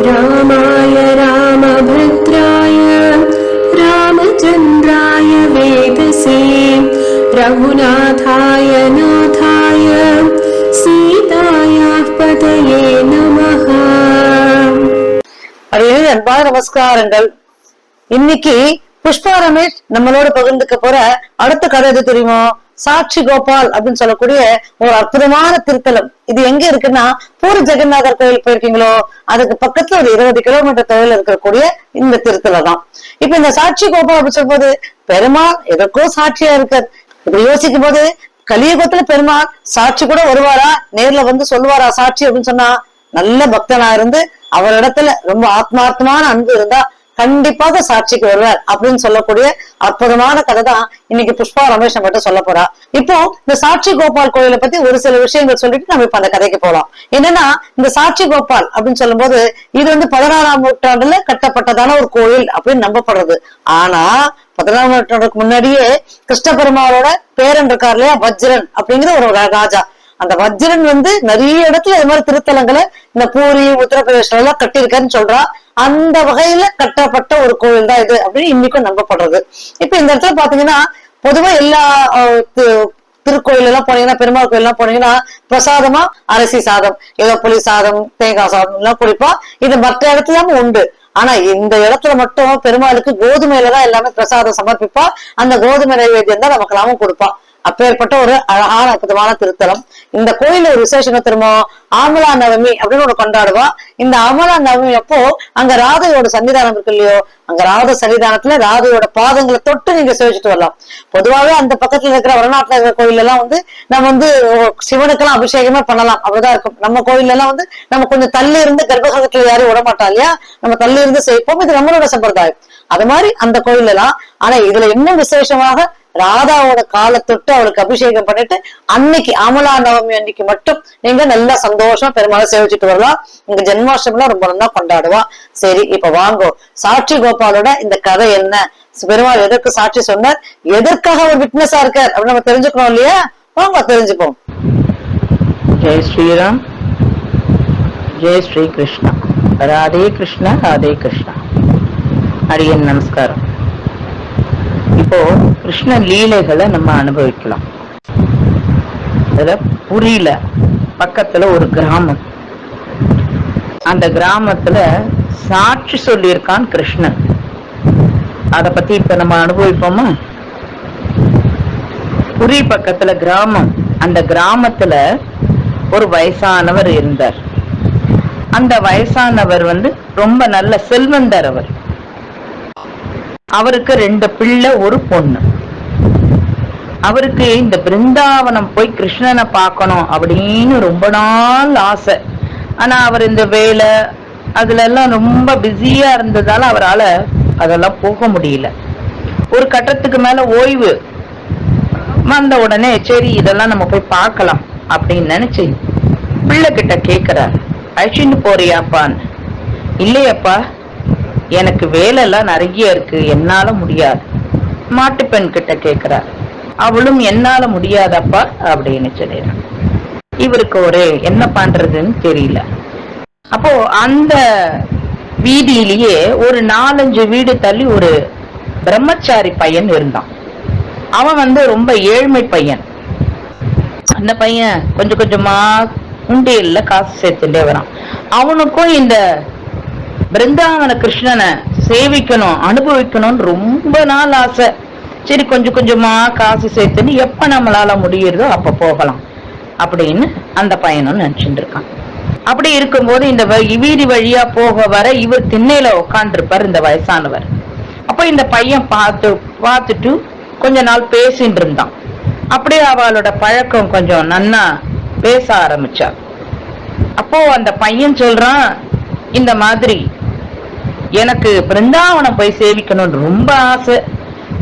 रामाय रामभद्राय रामचन्द्राय वेदसे रघुनाथाय नाथाय सीतायाः पतये नमः. அன்பான நமஸ்காரங்கள். இன்னைக்கு புஷ்பா ரமேஷ் நம்மளோட பகிர்ந்துக்க போற அடுத்த கதை எது தெரியுமோ? சாட்சி கோபால் அப்படின்னு சொல்லக்கூடிய ஒரு அற்புதமான திருத்தலம். இது எங்க இருக்குன்னா, பூரி ஜெகநாதர் கோயில் போயிருக்கீங்களோ, அதுக்கு பக்கத்துல ஒரு 20 கிலோமீட்டர் தொலைவில் இருக்கக்கூடிய இந்த திருத்தலம் தான். இப்ப இந்த சாட்சி கோபால் அப்படின்னு சொல்லும்போது, பெருமாள் எதற்கோ சாட்சியா இருக்கார். இப்படி யோசிக்கும் போது, கலியுகத்துல பெருமாள் சாட்சி கூட வருவாரா, நேர்ல வந்து சொல்லுவாரா சாட்சி அப்படின்னு சொன்னா, நல்ல பக்தனா இருந்து அவரிடத்துல ரொம்ப ஆத்மார்த்தமான அன்பு இருந்தா கண்டிப்பாக சாட்சிக்கு வருவார் அப்படின்னு சொல்லக்கூடிய அற்புதமான கதை தான் இன்னைக்கு புஷ்பா ரமேஷ் மட்டும் சொல்ல போறா. இப்போ இந்த சாட்சி கோபால் கோயிலை பத்தி ஒரு சில விஷயங்கள் சொல்லிட்டு நம்ம இப்ப அந்த கதைக்கு போலாம். என்னன்னா, இந்த சாட்சி கோபால் அப்படின்னு சொல்லும் போது இது வந்து 16ஆம் நூற்றாண்டுல கட்டப்பட்டதான ஒரு கோயில் அப்படின்னு நம்பப்படுறது. ஆனா 16ஆம் நூற்றாண்டுக்கு முன்னாடியே கிருஷ்ண பெருமாளோட பேரன் இருக்கார் இல்லையா, வஜ்ரன் அப்படிங்கிற ஒரு ராஜா. அந்த வஜ்ரன் வந்து நிறைய இடத்துல இது மாதிரி திருத்தலங்களை இந்த பூரி உத்தரப்பிரதேசம் எல்லாம் கட்டியிருக்காருன்னு சொல்றா. அந்த வகையில கட்டப்பட்ட ஒரு கோவில் தான் இது அப்படின்னு இன்னைக்கும் நம்பப்படுறது. இப்ப இந்த இடத்துல பாத்தீங்கன்னா, பொதுவா எல்லா திருக்கோயில் எல்லாம் போனீங்கன்னா, பெருமாள் கோயில் எல்லாம் போனீங்கன்னா, பிரசாதமா அரிசி சாதம், ஏதோ புளி சாதம், தேங்காய் சாதம் எல்லாம் குடிப்பா. இது மற்ற இடத்துலயும் உண்டு. ஆனா இந்த இடத்துல மட்டும் பெருமாளுக்கு கோதுமையிலதான் எல்லாமே பிரசாதம் சமர்ப்பிப்பா. அந்த கோதுமை நைவேத்தியம் தான் நமக்கு எல்லாமும் கொடுப்பா. அப்பேற்பட்ட ஒரு அழகான அற்புதமான திருத்தலம். இந்த கோயில ஒரு விசேஷம் திரும்ப ஆமலா நவமி அப்படின்னு ஒண்ணு கொண்டாடுவா. இந்த ஆமலா நவமி அப்போ அங்க ராதையோட சன்னிதானம் இருக்கு இல்லையோ, அங்க ராத சன்னிதானத்துல ராதையோட பாதங்களை தொட்டு நீங்க சேவிச்சுட்டு வரலாம். பொதுவாகவே அந்த பக்கத்துல இருக்கிற வடநாட்டுல இருக்கிற கோயில் எல்லாம் வந்து நம்ம வந்து சிவனுக்கெல்லாம் அபிஷேகமே பண்ணலாம், அப்படிதான் இருக்கும். நம்ம கோயில் எல்லாம் வந்து நம்ம கொஞ்சம் தள்ளி இருந்து கர்ப்பகிரகத்துல யாரும் விட மாட்டா இல்லையா, நம்ம தள்ளி இருந்து செய்ப்போம். இது நம்மளோட சம்பிரதாயம். அது மாதிரி அந்த கோயில் எல்லாம். ஆனா இதுல என்ன விசேஷமாக, ராதாவோட காலை தொட்டு அவளுக்கு அபிஷேகம் பண்ணிட்டு அன்னைக்கு அமலா நவமி அன்னைக்கு மட்டும் நீங்க நல்லா சந்தோஷமா பெருமாளை சேவிச்சுட்டு வரலாம். இங்க ஜென்மாஷ்டமிலாம் ரொம்ப நல்லா கொண்டாடுவா. சரி, இப்ப வாங்கோ, சாட்சி கோபாலோட இந்த கதை என்ன, பெருமாள் எதற்கு சாட்சி சொன்னார், எதற்காக அவர் விட்னஸா இருக்கார் அப்படின்னு நம்ம தெரிஞ்சுக்கணும் இல்லையா? வாங்க தெரிஞ்சுப்போம். ஜெய் ஸ்ரீராம், ஜெய் ஸ்ரீ கிருஷ்ணா, ராதே கிருஷ்ணா, ராதே கிருஷ்ணா. அடியன் நமஸ்காரம். இப்போ கிருஷ்ண லீலைகளை நம்ம அனுபவிக்கலாம். அதுல புரியல பக்கத்துல ஒரு கிராமம். அந்த கிராமத்துல சாட்சி சொல்லியிருக்கான் கிருஷ்ணன். அத பத்தி இப்ப நம்ம அனுபவிப்போமா? புரி பக்கத்துல கிராமம். அந்த கிராமத்துல ஒரு வயசானவர் இருந்தார். அந்த வயசானவர் வந்து ரொம்ப நல்ல செல்வந்தர். அவருக்கு 2 பிள்ளை, ஒரு பொண்ணு. அவருக்கு இந்த பிருந்தாவனம் போய் கிருஷ்ணனை பார்க்கணும் அப்படின்னு ரொம்ப நாள் ஆசை. ஆனா அவர் இந்த வேலை அதுல எல்லாம் ரொம்ப பிஸியா இருந்ததால அவரால் அதெல்லாம் போக முடியல. ஒரு கட்டத்துக்கு மேல ஓய்வு வந்த உடனே சரி இதெல்லாம் நம்ம போய் பார்க்கலாம் அப்படின்னு நினைச்சு பிள்ளை கிட்ட கேக்குறார், அழிச்சுட்டு போறியாப்பான்னு. இல்லையப்பா, எனக்கு வேலை எல்லாம் நிறைய இருக்கு, என்னால முடியாது. மாட்டுப்பெண் கிட்ட கேக்குறார், அவளும் என்னால முடியாதப்பா அப்படின்னு சொல்லிடுறான். இவருக்கு ஒரே என்ன பண்றதுன்னு தெரியல. அப்போ அந்த வீதியிலேயே ஒரு 4-5 வீடு தள்ளி ஒரு பிரம்மச்சாரி பையன் இருந்தான். அவன் வந்து ரொம்ப ஏழ்மை பையன். அந்த பையன் கொஞ்சம் கொஞ்சமா உண்டியல்ல காசு சேர்த்துட்டே வரான். அவனுக்கும் இந்த பிருந்தாவன கிருஷ்ணனை சேவிக்கணும், அனுபவிக்கணும்னு ரொம்ப நாள் ஆசை. சரி கொஞ்சம் கொஞ்சமா காசு சேர்த்துன்னு எப்ப நம்மளால முடியுறதோ அப்ப போகலாம் அப்படின்னு அந்த பையனும் நினைச்சுட்டு இருக்கான். அப்படி இருக்கும்போது இந்த வீதி வழியா போக வர இவர் திண்ணையில உட்காந்துருப்பார் இந்த வயசானவர். அப்ப இந்த பையன் பார்த்துட்டு கொஞ்ச நாள் பேசிட்டு இருந்தான். அப்படியே அவளோட பழக்கம் கொஞ்சம் நன்னா பேச ஆரம்பிச்சா. அப்போ அந்த பையன் சொல்றான், இந்த மாதிரி எனக்கு பிருந்தாவனம் போய் சேவிக்கணும்னு ரொம்ப ஆசை,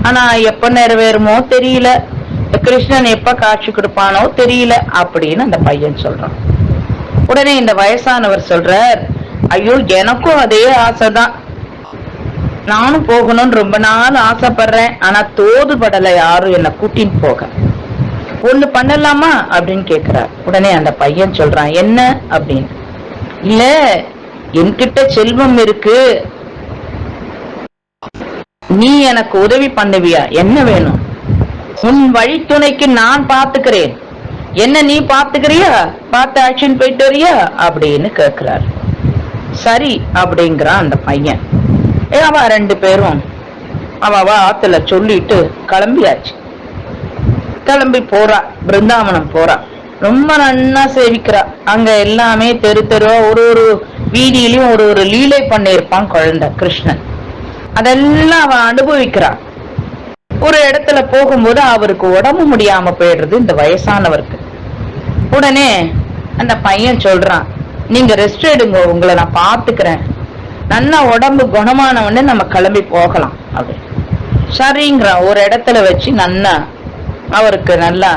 ஆனா எப்ப நிறைவேறுமோ தெரியல, கிருஷ்ணன் எப்ப காட்சி கொடுப்பானோ தெரியல அப்படின்னு அந்த பையன் சொல்றான். உடனே இந்த வயசானவர் சொல்றார், ஐயோ எனக்கும் அதே ஆசைதான், நானும் போகணும்னு ரொம்ப நாள் ஆசைப்படுறேன், ஆனா தோதுபடலை யாரும் என்ன கூட்டின்னு போக. ஒண்ணு பண்ணலாமா அப்படின்னு கேக்குறார். உடனே அந்த பையன் சொல்றான், என்ன அப்படின்னு. இல்ல என்கிட்ட செல்வம் இருக்கு, நீ எனக்கு உதவி பண்ணுவியா, என்ன வேணும்? உன் வழித்துணைக்கு நான் பாத்துக்கிறேன், என்ன நீ பாத்துக்கிறியா, பார்த்து ஆக்ஷன் போயிட்டு வரியா அப்படின்னு கேக்குறாரு. சரி அப்படிங்கிறான் அந்த பையன். அவ 2 பேரும் அவ ஆத்துல சொல்லிட்டு கிளம்பியாச்சு. கிளம்பி போறா, பிருந்தாவனம் போறா. ரொம்ப நன்னா சேவிக்கிறா. அங்க எல்லாமே தெரு தெருவா ஒரு வீதியிலயும் ஒரு லீலை பண்ணியிருப்பான் குழந்தை கிருஷ்ணன். அதெல்லாம் அவ அனுபவிக்கிறா. ஒரு இடத்துல போகும்போது அவருக்கு உடம்பு முடியாம போயிடுறது இந்த வயசானவருக்கு. உடனே அந்த பையன் சொல்றான், நீங்க ரெஸ்ட் எடுங்க, உங்களை நான் பாத்துக்கிறேன், நல்லா உடம்பு குணமானவன்னு நம்ம கிளம்பி போகலாம் அப்படி. சரிங்கிற ஒரு இடத்துல வச்சு நன்னா அவருக்கு நல்லா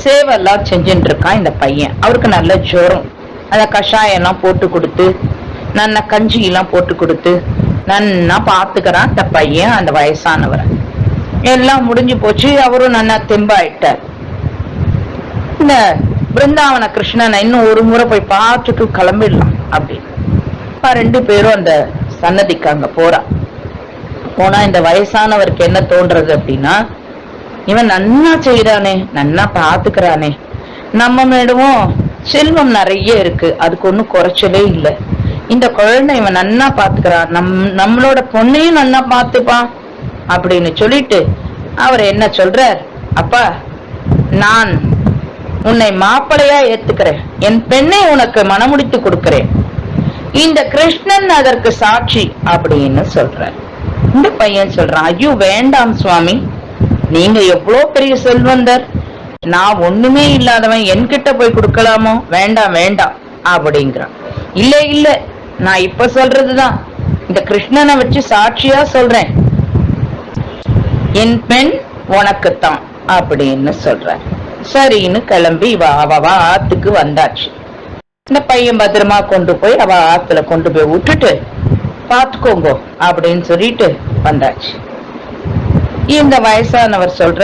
சேவெல்லாம் செஞ்சுட்டு இருக்கான் இந்த பையன். அவருக்கு நல்ல ஜுரம். அத கஷாயம் எல்லாம் போட்டு கொடுத்து, நல்லா கஞ்சி எல்லாம் போட்டு கொடுத்து நன்னா பாத்துக்கிறான் இந்த பையன் அந்த வயசானவரை. எல்லாம் முடிஞ்சு போச்சு. அவரும் நல்லா தெம்பாயிட்டார். இந்த பிருந்தாவன கிருஷ்ணனை இன்னும் ஒரு முறை போய் பார்த்துட்டு கிளம்பிடலாம் அப்படின்னு 2 பேரும் அந்த சன்னதிக்கு அங்க போறா. போனா இந்த வயசானவருக்கு என்ன தோன்றது அப்படின்னா, இவன் நன்னா செய்யறானே, நன்னா பாத்துக்கிறானே, நம்ம மேடவும் செல்வம் நிறைய இருக்கு, அதுக்கு ஒண்ணும் குறைச்சலே இல்லை, இந்த குழந்தை இவன் நன்னா பாத்துக்கிறான், நம்மளோட பொண்ணையும் நன்னா பாத்துப்பான் அப்படின்னு சொல்லிட்டு அவர் என்ன சொல்றார், அப்பா நான் உன்னை மாப்பிளையா ஏத்துக்கிறேன், என் பெண்ணை உனக்கு மனமுடித்து கொடுக்கிறேன், இந்த கிருஷ்ணன் அதற்கு சாட்சி அப்படின்னு சொல்றார். இந்த பையன் சொல்றான், ஐயோ வேண்டாம் சுவாமி, நீங்க எவ்வளவு பெரிய செல்வந்தர், நான் ஒண்ணுமே இல்லாதவன், என்கிட்ட போய் கொடுக்கலாமோ, வேண்டாம் வேண்டாம் அப்படிங்கிறான். இல்ல இல்ல, நான் இப்ப சொல்றதுதான் இந்த கிருஷ்ணனை வச்சு சாட்சியா சொல்றேன், என் பெண் உனக்குத்தான் அப்படின்னு சொல்ற. சரின்னு கிளம்பி அவ ஆத்துக்கு வந்தாச்சு. இந்த பையன் பத்திரமா கொண்டு போய் அவ ஆத்துல கொண்டு போய் விட்டுட்டு பாத்துக்கோங்க அப்படின்னு சொல்லிட்டு வந்தாச்சு. இந்த வயசானவர் சொல்ற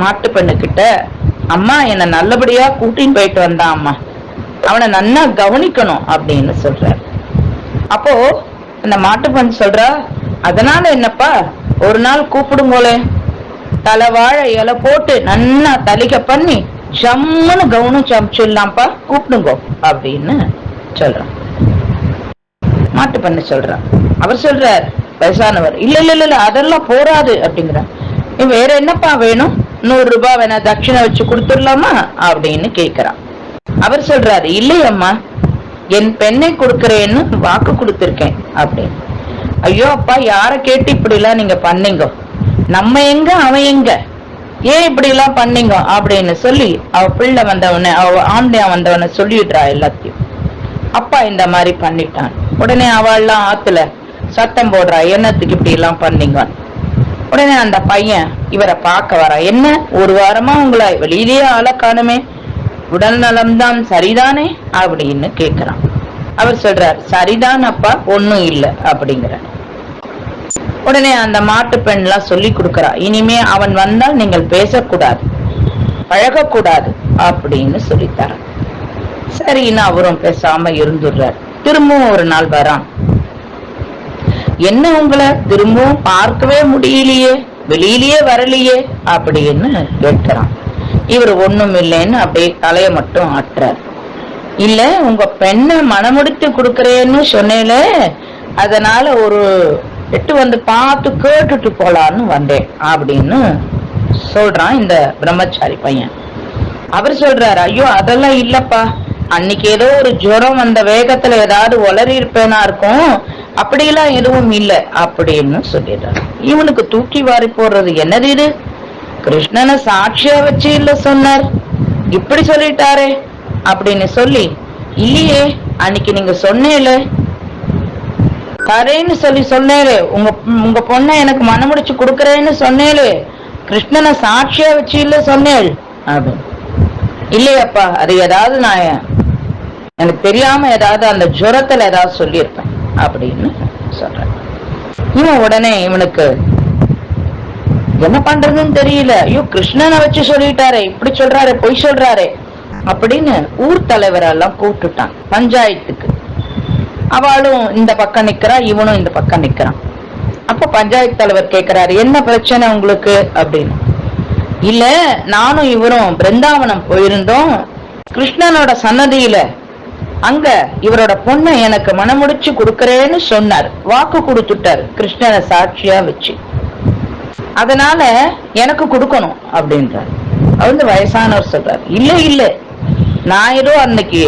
மாட்டு பெண்ணு கிட்ட, அம்மா என்ன நல்லபடியா கூட்டின்னு போயிட்டு வந்தான் அம்மா, அவனை நன்னா கவனிக்கணும் அப்படின்னு சொல்றார். அப்போ அந்த மாட்டு பெண் சொல்றா, அதனால என்னப்பா, ஒரு நாள் கூப்பிடுங்கோலே, தலைவாழை இலை போட்டு நன்னா தலிக்க பண்ணி ஜம்முன்னு கவனம் சமைச்சிடலாம்ப்பா, கூப்பிடுங்கோ அப்படின்னு சொல்றான். மாட்டு பண்ண சொல்றான். அவர் சொல்றார் வயசானவர், இல்ல இல்ல இல்ல அதெல்லாம் போராது அப்படிங்கிறார். வேற என்னப்பா வேணும், 100 ரூபாய் வேணா தட்சிணை வச்சு கொடுத்துடலாமா அப்படின்னு கேக்குறான். அவர் சொல்றாரு, இல்லையம்மா, என் பெண்ணை கொடுக்கறேன்னு வாக்கு கொடுத்திருக்கேன் அப்படின்னு. ஐயோ அப்பா, யார கேட்டு இப்படி எல்லாம் நீங்க பண்ணீங்க, நம்ம எங்க அவன் எங்க, ஏன் இப்படி எல்லாம் பண்ணீங்க அப்படின்னு சொல்லி அவ பிள்ளை வந்தவன, அவ ஆண்டையா வந்தவன சொல்லிடுறா எல்லாத்தையும். அப்பா இந்த மாதிரி பண்ணிட்டான். உடனே அவள்லாம் ஆத்துல சத்தம் போடுறா, என்னத்துக்கு இப்படி எல்லாம் பண்ணீங்க. உடனே அந்த பையன் இவரை பார்க்க வரா, என்ன ஒரு வாரமா உங்களை வெளியிலேயே ஆள காணுமே, உடல் நலம்தான் சரிதானே அப்படின்னு கேக்குறான். அவர் சொல்றார், சரிதான் அப்பா, ஒண்ணும் இல்லை அப்படிங்கிறார். உடனே அந்த மாட்டு பெண் எல்லாம் சொல்லி கொடுக்கறா, இனிமே அவன் வந்தால் நீங்கள் பேசக்கூடாது, பழகக்கூடாது அப்படின்னு சொல்லித்தர. சரின்னு அவரும் பேசாம இருந்துடுறார். திரும்பவும் ஒரு நாள் வரான். என்ன உங்களை திரும்பவும் பார்க்கவே முடியலையே, வெளியிலேயே வரலையே அப்படின்னு கேட்கிறான். இவர் ஒண்ணும் இல்லைன்னு அப்படியே தலைய மட்டும் ஆட்டுறார். இல்ல, உங்க பெண்ணை மனமுடித்து கொடுக்கறேன்னு சொன்னேல, அதனால ஒரு எட்டு வந்து பார்த்து கேட்டுட்டு போலான்னு வந்தேன் அப்படின்னு சொல்றான் இந்த பிரம்மச்சாரி பையன். அவர் சொல்றாரு, ஐயோ அதெல்லாம் இல்லப்பா, அன்னைக்கு ஏதோ ஒரு ஜுரம் வந்த வேகத்துல ஏதாவது உளறி இருப்பேனா இருக்கும், அப்படியெல்லாம் எதுவும் இல்லை அப்படின்னு சொல்லிடுறாரு. இவனுக்கு தூக்கி வாரி போடுறது என்னது இது, கிருஷ்ணனை சாட்சியா வச்சு இல்ல சொன்னார், இப்படி சொல்லிட்டாரே அப்படின்னு சொல்லி, இல்லையே அன்னைக்கு நீங்க சொன்னேல, தரேன்னு சொல்லி சொன்னேலே, உங்க பொண்ணை எனக்கு மனமுடிச்சு கொடுக்கறேன்னு சொன்னேலே, கிருஷ்ணனை சாட்சியா வச்சு இல்ல சொன்னேள் அப்படின்னு. இல்லையப்பா, அது ஏதாவது நான் எனக்கு தெரியாம ஏதாவது அந்த ஜுரத்துல ஏதாவது சொல்லியிருப்பேன் அப்படின்னு சொல்றேன். இவன் உடனே இவனுக்கு என்ன பண்றதுன்னு தெரியல, ஐயோ கிருஷ்ணனை வச்சு சொல்லிட்டாரே, இப்படி சொல்றாரு, பொய் சொல்றாரு அப்படின்னு ஊர் தலைவரெல்லாம் கூப்பிட்டுட்டான் பஞ்சாயத்துக்கு. அவளும் இந்த பக்கம் நிக்கிறா, இவனும் இந்த பக்கம் நிக்கிறான். அப்ப பஞ்சாயத்து தலைவர் கேக்குறாரு, என்ன பிரச்சனை உங்களுக்கு அப்படின்னு. இல்ல, நானும் இவரும் பிருந்தாவனம் போயிருந்தோம், கிருஷ்ணனோட சன்னதியில அங்க இவரோட பொண்ணை எனக்கு மனமுடிச்சு கொடுக்கறேன்னு சொன்னார், வாக்கு கொடுத்துட்டாரு கிருஷ்ணனை சாட்சியா வச்சு, அதனால எனக்கு கொடுக்கணும் அப்படின்றார். அவர் வயசானவர் சொல்றாரு, இல்ல இல்ல, நான் ஏதோ அன்னைக்கு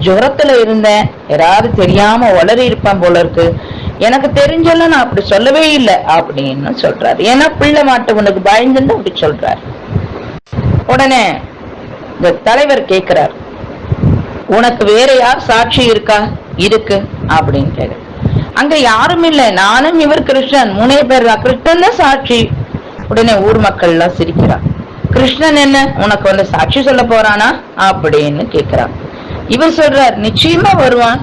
ஜுரத்துல இருந்தேன், யாராவது தெரியாம உளறி இருப்பேன் போல இருக்கு, எனக்கு தெரிஞ்செல்லாம் நான் அப்படி சொல்லவே இல்லை அப்படின்னு சொல்றாரு. ஏன்னா பிள்ளை மாட்டவனுக்கு பயந்துன்னு அப்படி சொல்றாரு. உடனே இந்த தலைவர் கேட்கிறார், உனக்கு வேற யார் சாட்சி இருக்கா? இருக்கு அப்படின்னு கேட்க. அங்க யாரும் இல்லை, நானும் இவர் கிருஷ்ணன், 3 பேர் தான், கிருஷ்ணன் தான் சாட்சி. உடனே ஊர் மக்கள் எல்லாம் சிரிக்கிறான். கிருஷ்ணன் என்ன உனக்கு வந்து சாட்சி சொல்ல போறானா அப்படின்னு கேட்கிறான். இவர் சொல்றார், நிச்சயமா வருவான்,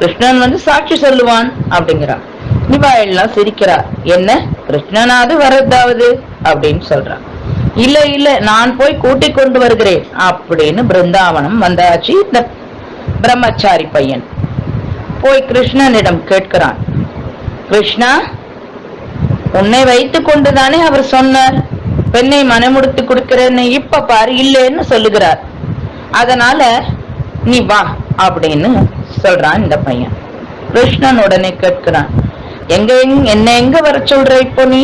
கிருஷ்ணன் வந்து சாட்சி சொல்லுவான் அப்படிங்கிறான். இவா எல்லாம் சிரிக்கிறார். என்ன கிருஷ்ணனாவது வரதாவது அப்படின்னு சொல்றான். இல்ல இல்ல, நான் போய் கூட்டிக் கொண்டு வருகிறேன் அப்படின்னு பிருந்தாவனம் வந்தாச்சு. இந்த பிரம்மச்சாரி பையன் போய் கிருஷ்ணனிடம் கேட்கிறான், கிருஷ்ணா, உன்னை வைத்துக் கொண்டுதானே அவர் சொன்னார் பெண்ணை மனமுடித்து கொடுக்கிறேன்னு, இப்ப பாரு இல்லைன்னு சொல்லுகிறார், அதனால நீ வா அப்படின்னு சொல்றான் இந்த பையன். கிருஷ்ணன் உடனே கேட்கிறான், என்ன எங்க வர சொல்ற இப்போ நீ?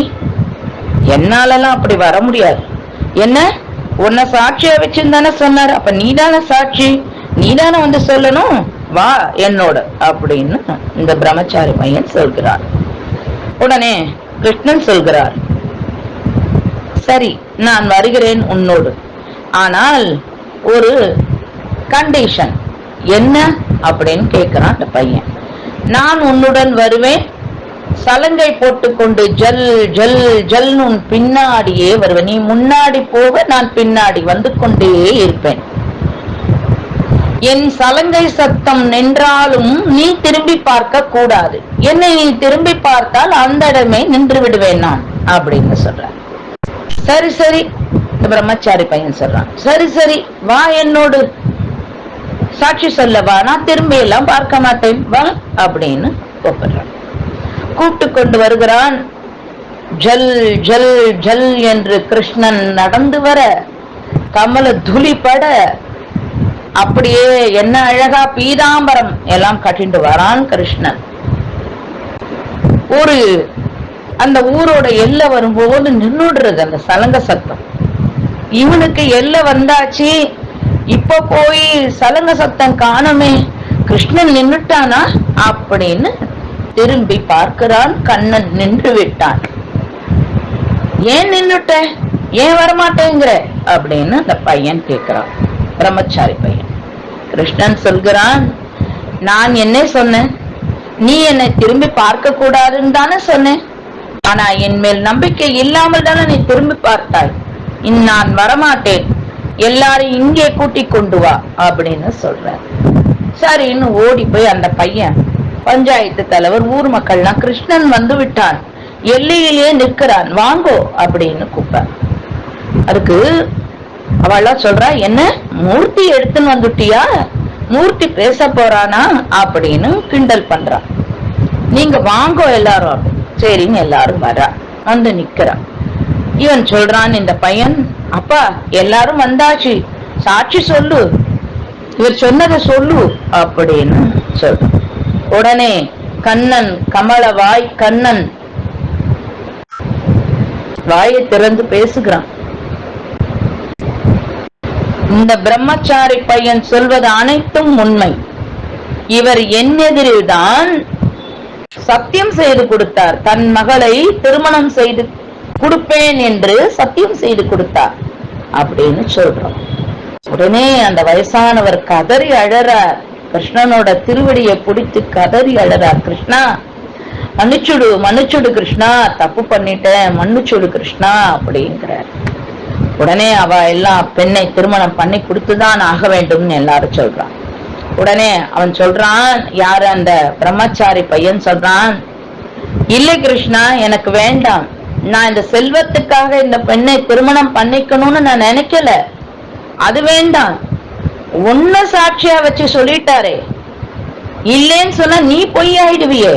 என்னாலலாம் அப்படி வர முடியாது. என்ன, உன்னை சாட்சியா வச்சுதானே சொன்னார், அப்ப நீதானே சாட்சி, நீதானே வந்து சொல்லணும், வா என்னோட அப்படின்னு இந்த பிரம்மச்சாரி பையன் சொல்கிறார். உடனே கிருஷ்ணன் சொல்கிறார், சரி நான் வருகிறேன் உன்னோடு, ஆனால் ஒரு கண்டிஷன். என்ன அப்படின்னு கேட்கிறான் அந்த பையன். நான் உன்னுடன் வருவேன், சலங்கை போட்டுக்கொண்டு ஜல் ஜல் ஜல் உன் பின்னாடியே வருவேன், நீ முன்னாடி போக நான் பின்னாடி வந்து கொண்டே இருப்பேன், என் சலங்கை சத்தம் நின்றாலும் நீ திரும்பி பார்க்க கூடாது, என்னை நீ திரும்பி பார்த்தால் அந்த இடமே நின்று விடுவேன் நான் அப்படின்னு சொல்ற. சரி சரி, இந்த பிரம்மச்சாரி பையன் சொல்றான், சரி சரி வா என்னோடு சாட்சி சொல்லவா, நான் திரும்பி எல்லாம் பார்க்க மாட்டேன் வா அப்படின்னு கூப்பிடுறான். கூப்பிட்டு கொண்டு வருகிறான். ஜல் ஜல் ஜல் என்று கிருஷ்ணன் நடந்து வர, கமல துளி பட, அப்படியே என்ன அழகா பீதாம்பரம் எல்லாம் கட்டிட்டு வரான் கிருஷ்ணன். ஒரு அந்த ஊரோட எல்லை வரும்போது நின்னுடுறது அந்த சலங்க சத்தம். இவனுக்கு எல்லை வந்தாச்சு, இப்ப போய் சலங்க சத்தம் காணமே, கிருஷ்ணன் நின்னுட்டானா அப்படின்னு திரும்பி பார்க்கிறான். கண்ணன் நின்று விட்டான். ஏன் நின்னுட்ட, ஏன் வரமாட்டேங்கிற அப்படின்னு அந்த பையன் கேட்கிறான், பிரம்மச்சாரி பையன். கிருஷ்ணன் சொல்கிறான், நான் என்ன சொன்னேன், நீ என்னை திரும்பி பார்க்க கூடாதுன்னு தானே சொன்னேன், ஆனா என் மேல் நம்பிக்கை இல்லாமல் தானே நீ திரும்பி பார்த்தாய், நான் வரமாட்டேன், எல்லாரும் இங்கே கூட்டிக் கொண்டு வா அப்படின்னு சொல்ற. சரின்னு ஓடி போய் அந்த பையன் பஞ்சாயத்து தலைவர் ஊர் மக்கள்லாம், கிருஷ்ணன் வந்து விட்டான், எல்லையிலேயே நிற்கிறான், வாங்கோ அப்படின்னு கூப்பிட்டான். அதுக்கு அவள்லாம் சொல்றா, என்ன மூர்த்தி எடுத்துன்னு வந்துட்டியா, மூர்த்தி பேச போறானா அப்படின்னு கிண்டல் பண்றான். நீங்க வாங்கோ எல்லாரும், சரின்னு எல்லாரும் வரா, வந்து நிக்கிறான். இவன் சொல்றான் இந்த பையன், அப்பா எல்லாரும் வந்தாச்சு, சாட்சி சொல்லு, இவர் சொன்னதை சொல்லு அப்படின்னு சொல்றான். உடனே கண்ணன், கமலவாய் கண்ணன் வாயை திறந்து பேசுகிறான். இந்த பிரம்மச்சாரி பையன் சொல்வது அனைத்தும் உண்மை, இவர் என் எதிரில்தான் சத்தியம் செய்து கொடுத்தார், தன் மகளை திருமணம் செய்து கொடுப்பேன் என்று சத்தியம் செய்து கொடுத்தார் அப்படின்னு சொல்றோம். உடனே அந்த வயசானவர் கதறி அழறார், கிருஷ்ணனோட திருவடியை பிடித்து கதறி அழறார், கிருஷ்ணா மன்னிச்சுடு மன்னிச்சுடு கிருஷ்ணா, தப்பு பண்ணிட்டேன், மன்னிச்சுடு கிருஷ்ணா அப்படிங்கிறார். உடனே அவ எல்லாம் பெண்ணை திருமணம் பண்ணி கொடுத்துதான் ஆக வேண்டும்னு எல்லாரும் சொல்றான். உடனே அவன் சொல்றான், யாரு அந்த பிரம்மச்சாரி பையன் சொல்றான், இல்லை கிருஷ்ணா எனக்கு வேண்டாம், நான் இந்த செல்வத்துக்காக இந்த பெண்ணை திருமணம் பண்ணிக்கணும்னு நான் நினைக்கல, அது வேண்டாம், உன்ன சாட்சியா வச்சு சொல்லிட்டாரே, இல்லைன்னு சொன்னா நீ பொய்யாயிடுவியே.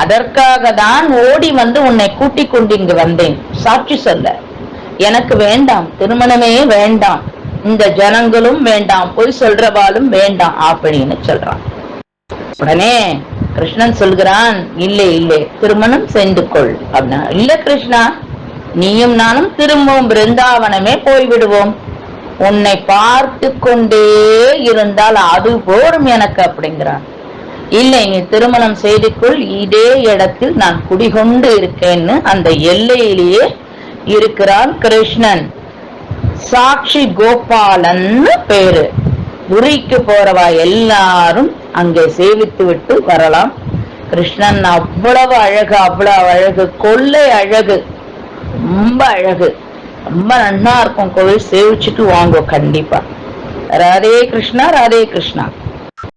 அதற்காக தான் ஓடி வந்து உன்னை கூட்டிக் கொண்டு இங்கு வந்தேன். சாட்சி சொல்ல எனக்கு வேண்டாம், திருமணமே வேண்டாம், இந்த ஜனங்களும் வேண்டாம், பொய் சொல்றவாளும் வேண்டாம் அப்படின்னு சொல்றான். உடனே கிருஷ்ணன் சொல்கிறான், இல்லை இல்லை, திருமணம் செய்து கொள் அப்படின்னா. இல்ல கிருஷ்ணா, நீயும் நானும் திரும்பவும் பிருந்தாவனமே போய்விடுவோம். உன்னை பார்த்து கொண்டே இருந்தால் அது போரும் எனக்கு அப்படிங்கிறான். இல்லை, நீ திருமணம் செய்து கொள், இதே இடத்தில் நான் குடிகொண்டு இருக்கேன்னு அந்த எல்லையிலேயே இருக்கிறான் கிருஷ்ணன். சாட்சி கோபாலன் பேரு. புரிக்கு போறவா எல்லாரும் அங்கே சேவித்து விட்டு வரலாம். கிருஷ்ணன் அவ்வளவு அழகு, அவ்வளவு அழகு, கொள்ளை அழகு, ரொம்ப அழகு, ரொம்ப நன்னா இருக்கும். கோவில் சேவிச்சுட்டு வாங்க கண்டிப்பா. ராதே கிருஷ்ணா, ராதே கிருஷ்ணா.